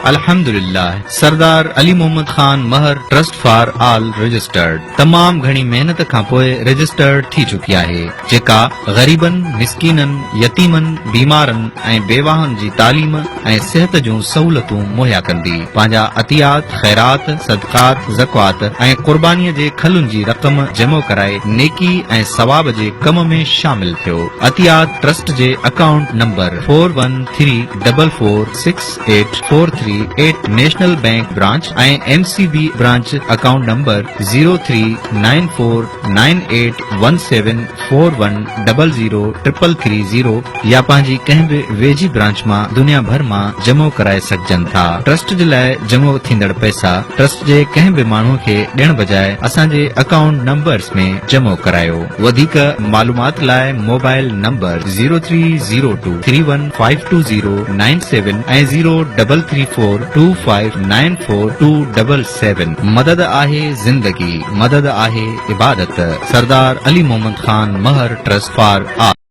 अल्हम्दुलिल्लाह सरदार अली मोहम्मद खान महर trust for all registered तमाम घणी मेहनत खां पोइ रजिस्टर्ड थी चुकी आहे, जेका ग़रीबनि, मिस्कीननि, यतीमनि, बीमारनि ऐं बेवाहनि जी तालीम ऐं सिहत जूं सहूलतूं मुहैया कंदी। पंहिंजा अतियात, ख़ैरात, सदक़ात, ज़कात ऐं क़ुर्बानीअ जे खलुनि जी रक़म जमो कराए नेकी ऐं सवाब जे कम में शामिल थियो। अतियात ट्रस्ट जे account number 4134468438 national bank branch ऐं MCB ब्रांच अकाउंट नंबर 0394981741003330 या पंहिंजी कंहिं बि वेझी ब्रांच मां दुनिया भर मां जमो कराए सघजनि था। ट्रस्ट जे लाइ जमो थींदड़ पैसा ट्रस्ट जे कंहिं बि माण्हू खे ॾियण बजाए असांजे अकाउंट नंबर्स में जमो करायो। वधीक मालूमात लाइ मोबाइल नंबर 0302315297 ऐं 033425942277। मदद आहे जिंदगी, मदद आहे इबादत। सरदार अली मोहम्मद खान महर ट्रस्ट फॉर ऑल।